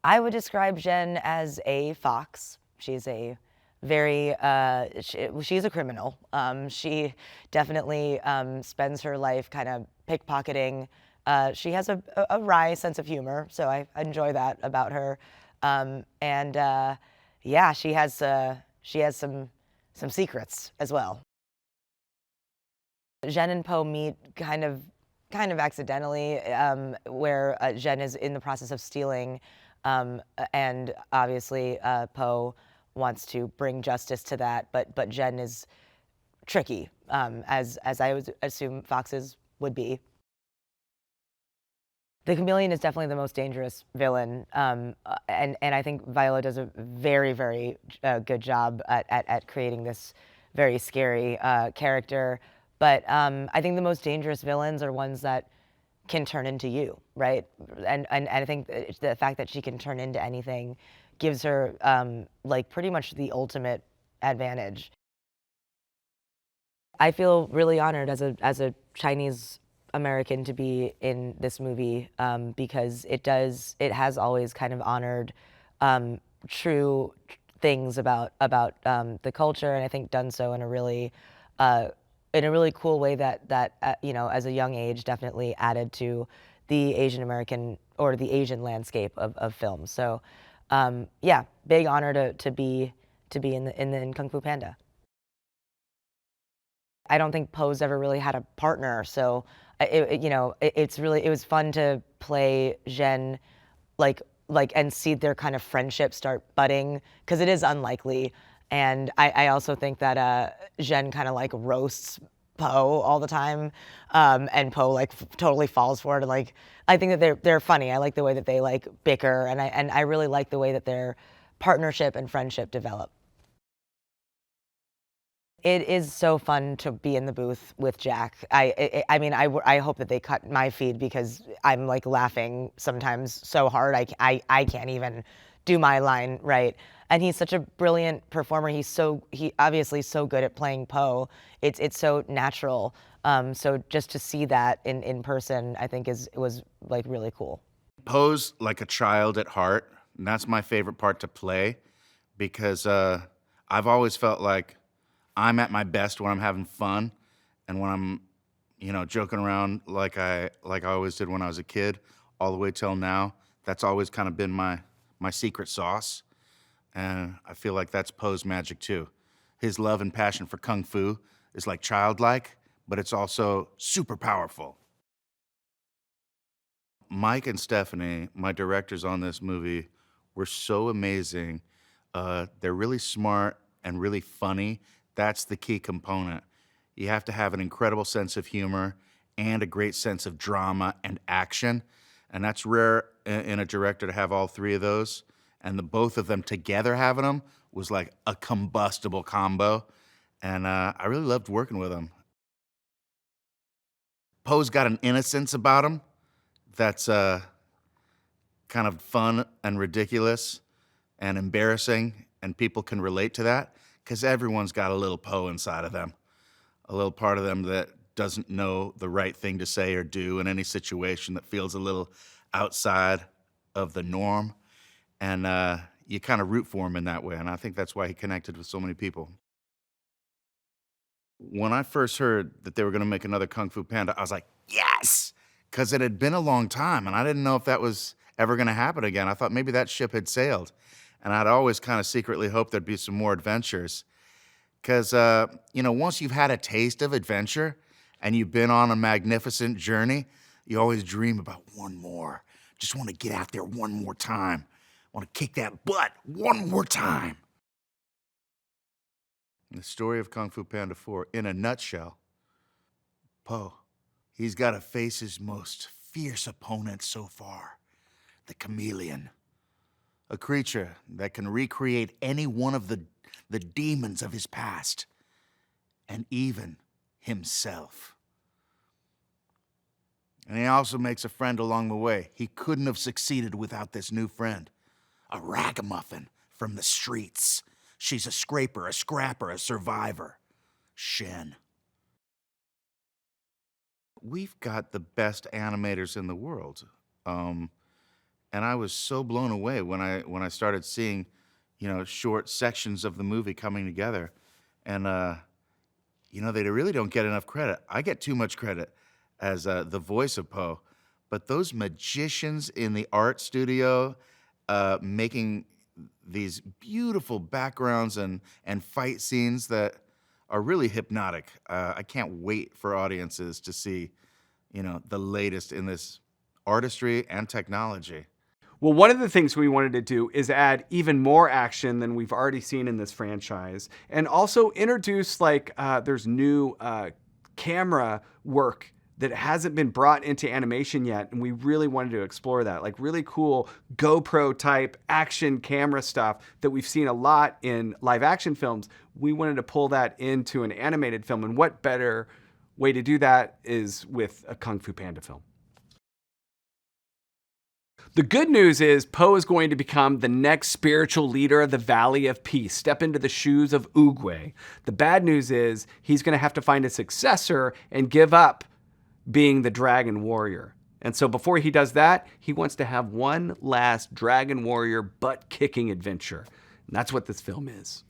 I would describe Zhen as a fox. She's a very, she's a criminal. She definitely spends her life kind of pickpocketing. She has a wry sense of humor, so I enjoy that about her. And yeah, she has some secrets as well. Zhen and Poe meet kind of accidentally, where Zhen is in the process of stealing, and obviously Poe wants to bring justice to that, but Zhen is tricky, as I would assume foxes would be. The Chameleon is definitely the most dangerous villain, and I think Viola does a very good job at creating this very scary character. But I think the most dangerous villains are ones that can turn into you, right? And I think the fact that she can turn into anything gives her like pretty much the ultimate advantage. I feel really honored as a Chinese American to be in this movie, because it has always kind of honored true things about the culture, and I think done so uh, in a really cool way that you know, as a young age definitely added to the Asian American or the Asian landscape of film. So yeah, big honor to be in Kung Fu Panda. I don't think Poe's ever really had a partner, so you know, it was fun to play Zhen, like and see their kind of friendship start budding, because it is unlikely. And I also think that Zhen kind of like roasts Poe all the time, and Poe like totally falls for it. And like, I think that they're funny. I like the way that they like bicker, and I really like the way that their partnership and friendship develop. It is so fun to be in the booth with Jack. I mean, I hope that they cut my feed, because I'm like laughing sometimes so hard I can't even do my line right. And he's such a brilliant performer. He obviously so good at playing Poe. It's so natural. So just to see that in person, I think was like really cool. Pose like a child at heart, and that's my favorite part to play because I've always felt like I'm at my best when I'm having fun and when I'm, you know, joking around like I always did when I was a kid, all the way till now. That's always kind of been my secret sauce, and I feel like that's Poe's magic too. His love and passion for kung fu is like childlike, but it's also super powerful. Mike and Stephanie, my directors on this movie, were so amazing. They're really smart and really funny. That's the key component. You have to have an incredible sense of humor and a great sense of drama and action. And that's rare in a director to have all three of those. And the both of them together having them was like a combustible combo. And I really loved working with them. Poe's got an innocence about him that's kind of fun and ridiculous and embarrassing, and people can relate to that because everyone's got a little Poe inside of them, a little part of them that doesn't know the right thing to say or do in any situation that feels a little outside of the norm. And you kind of root for him in that way. And I think that's why he connected with so many people. When I first heard that they were going to make another Kung Fu Panda, I was like, yes, because it had been a long time, and I didn't know if that was ever going to happen again. I thought maybe that ship had sailed, and I'd always kind of secretly hoped there'd be some more adventures. Because, you know, once you've had a taste of adventure and you've been on a magnificent journey, you always dream about one more. Just want to get out there one more time. Want to kick that butt one more time. The story of Kung Fu Panda 4, in a nutshell, Poe, he's got to face his most fierce opponent so far, the Chameleon, a creature that can recreate any one of the demons of his past, and even himself. And he also makes a friend along the way. He couldn't have succeeded without this new friend, a ragamuffin from the streets. She's a scraper, a scrapper, a survivor. Shen. We've got the best animators in the world. and I was so blown away when I started seeing, short sections of the movie coming together, and they really don't get enough credit. I get too much credit as the voice of Poe, but those magicians in the art studio making these beautiful backgrounds and fight scenes that are really hypnotic. I can't wait for audiences to see, the latest in this artistry and technology. Well, one of the things we wanted to do is add even more action than we've already seen in this franchise, and also introduce there's new camera work that hasn't been brought into animation yet, and we really wanted to explore that, like really cool GoPro type action camera stuff that we've seen a lot in live action films. We wanted to pull that into an animated film, and what better way to do that is with a Kung Fu Panda film. The good news is Poe is going to become the next spiritual leader of the Valley of Peace, step into the shoes of Oogway. The bad news is he's going to have to find a successor and give up being the Dragon Warrior. And so before he does that, he wants to have one last Dragon Warrior butt-kicking adventure. And that's what this film is.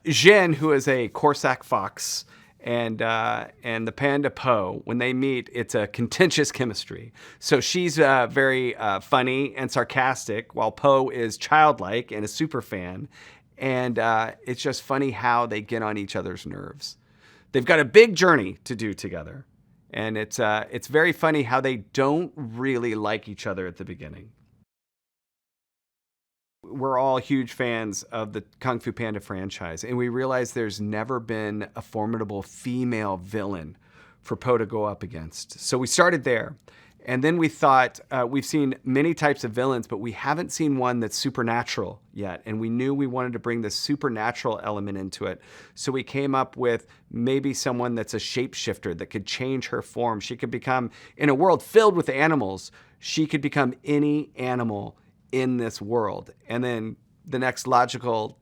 Zhen, who is a Corsac fox, and the panda Poe, when they meet, it's a contentious chemistry. So she's very funny and sarcastic, while Poe is childlike and a super fan. And it's just funny how they get on each other's nerves. They've got a big journey to do together. And it's very funny how they don't really like each other at the beginning. We're all huge fans of the Kung Fu Panda franchise, and we realize there's never been a formidable female villain for Poe to go up against. So we started there. And then we thought, we've seen many types of villains, but we haven't seen one that's supernatural yet. And we knew we wanted to bring the supernatural element into it. So we came up with maybe someone that's a shapeshifter that could change her form. She could become, in a world filled with animals, she could become any animal in this world. And then the next logical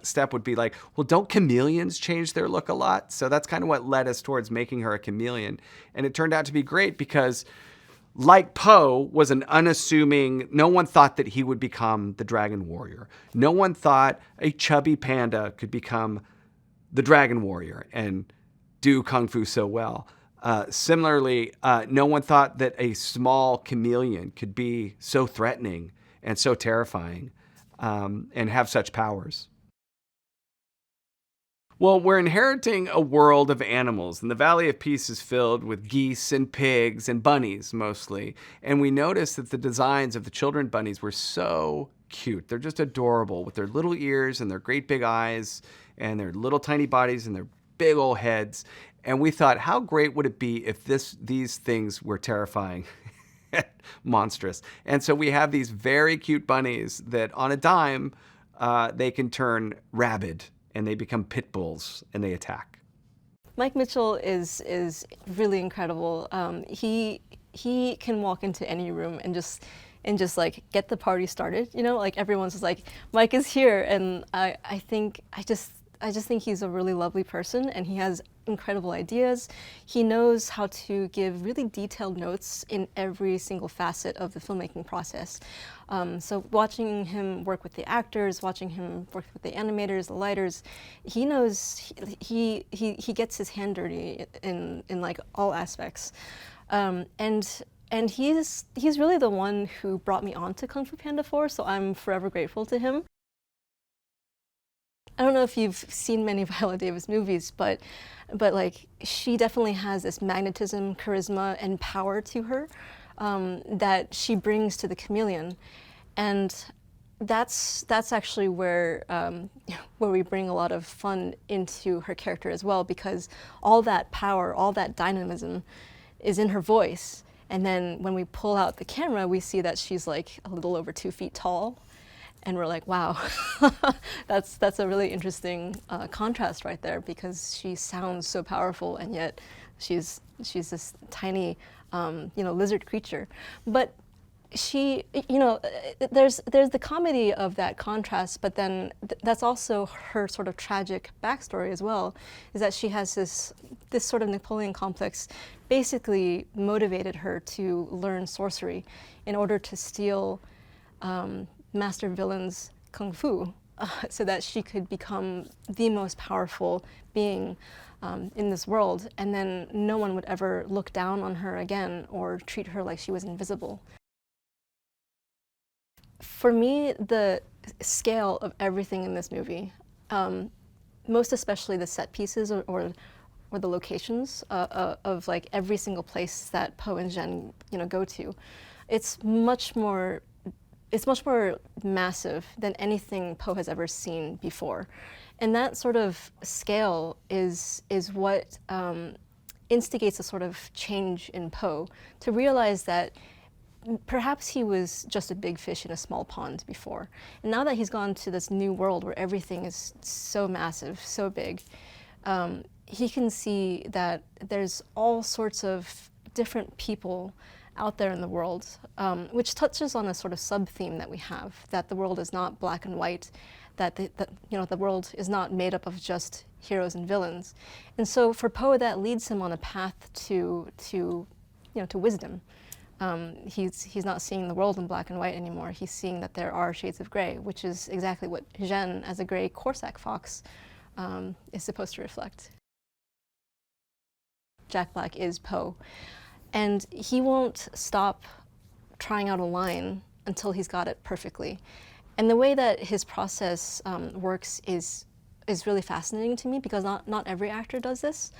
step would be like, well, don't chameleons change their look a lot? So that's kind of what led us towards making her a chameleon. And it turned out to be great because, like Poe was an unassuming, no one thought that he would become the Dragon Warrior. No one thought a chubby panda could become the Dragon Warrior and do Kung Fu so well. Similarly, no one thought that a small chameleon could be so threatening and so terrifying and have such powers. Well, we're inheriting a world of animals, and the Valley of Peace is filled with geese and pigs and bunnies mostly. And we noticed that the designs of the children bunnies were so cute. They're just adorable with their little ears and their great big eyes and their little tiny bodies and their big old heads. And we thought, how great would it be if these things were terrifying? Monstrous. And so we have these very cute bunnies that on a dime, they can turn rabid and they become pit bulls and they attack. Mike Mitchell is really incredible. He can walk into any room and just like get the party started. You know, like everyone's just like, Mike is here, and I just think he's a really lovely person, and he has incredible ideas. He knows how to give really detailed notes in every single facet of the filmmaking process. So watching him work with the actors, watching him work with the animators, the lighters, he knows, he gets his hand dirty in like all aspects. And he's really the one who brought me on to Kung Fu Panda 4, so I'm forever grateful to him. I don't know if you've seen many Viola Davis movies, but like she definitely has this magnetism, charisma, and power to her that she brings to the Chameleon, and that's actually where we bring a lot of fun into her character as well, because all that power, all that dynamism, is in her voice. And then when we pull out the camera, we see that she's like a little over 2 feet tall. And we're like, wow, that's a really interesting contrast right there, because she sounds so powerful, and yet she's this tiny, lizard creature. But she, there's the comedy of that contrast, but then that's also her sort of tragic backstory as well, is that she has this sort of Napoleon complex, basically motivated her to learn sorcery in order to steal master villain's kung fu, so that she could become the most powerful being in this world, and then no one would ever look down on her again or treat her like she was invisible. For me, the scale of everything in this movie, most especially the set pieces or the locations of like every single place that Poe and Zhen go to, it's much more massive than anything Poe has ever seen before, and that sort of scale is what instigates a sort of change in Poe to realize that perhaps he was just a big fish in a small pond before. And now that he's gone to this new world where everything is so massive, so big, he can see that there's all sorts of different people out there in the world, which touches on a sort of sub-theme that we have, that the world is not black and white, that the world is not made up of just heroes and villains. And so for Poe, that leads him on a path to wisdom. He's not seeing the world in black and white anymore. He's seeing that there are shades of gray, which is exactly what Zhen, as a gray Corsac fox, is supposed to reflect. Jack Black is Poe, and he won't stop trying out a line until he's got it perfectly. And the way that his process works is really fascinating to me, because not every actor does this.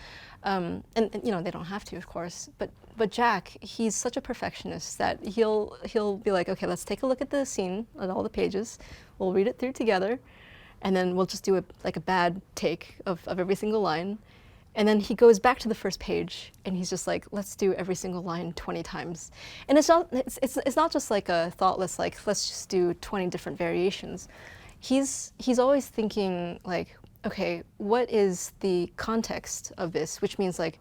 And they don't have to, of course, but Jack, he's such a perfectionist that he'll be like, okay, let's take a look at the scene, at all the pages, we'll read it through together, and then we'll just do a bad take of every single line. And then he goes back to the first page and he's just like, let's do every single line 20 times. And it's not just like a thoughtless, like, let's just do 20 different variations. He's always thinking like, okay, what is the context of this? Which means like,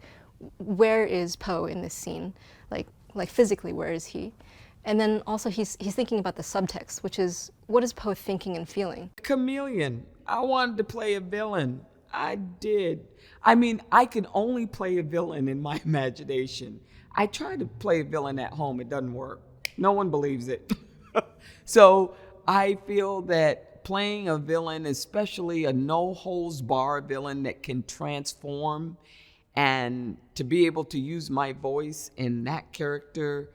where is Poe in this scene? Like physically, where is he? And then also he's thinking about the subtext, which is, what is Poe thinking and feeling? Chameleon. I wanted to play a villain. I did. I mean, I can only play a villain in my imagination. I try to play a villain at home. It doesn't work. No one believes it. So I feel that playing a villain, especially a no-holds-barred villain that can transform, and to be able to use my voice in that character,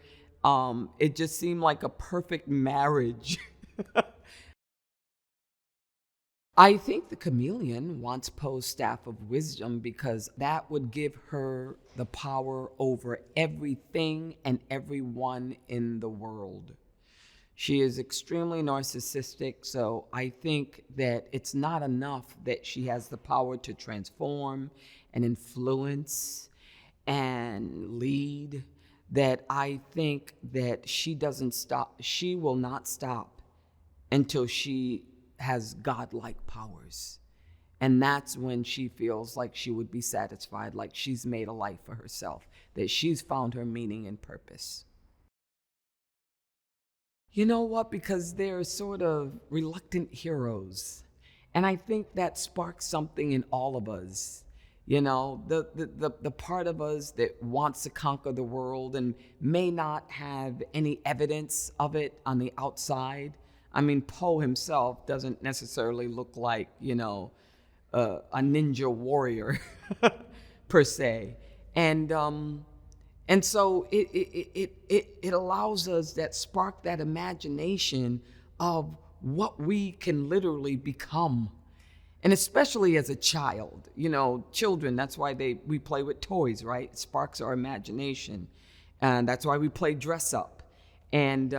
it just seemed like a perfect marriage. I think the Chameleon wants Poe's staff of wisdom because that would give her the power over everything and everyone in the world. She is extremely narcissistic, so I think that it's not enough that she has the power to transform and influence and lead, that I think that she will not stop until she has godlike powers. And that's when she feels like she would be satisfied, like she's made a life for herself, that she's found her meaning and purpose. You know what? Because they're sort of reluctant heroes. And I think that sparks something in all of us. You know, the part of us that wants to conquer the world and may not have any evidence of it on the outside. I mean, Poe himself doesn't necessarily look like, a ninja warrior per se. And so it allows us that spark that imagination of what we can literally become. And especially as a child, children, that's why we play with toys, right? It sparks our imagination. And that's why we play dress up. And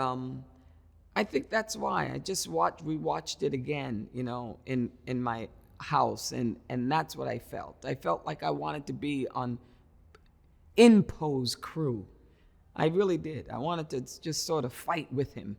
I think that's why I just rewatched it again, in my house. And that's what I felt. I felt like I wanted to be in Poe's crew. I really did. I wanted to just sort of fight with him.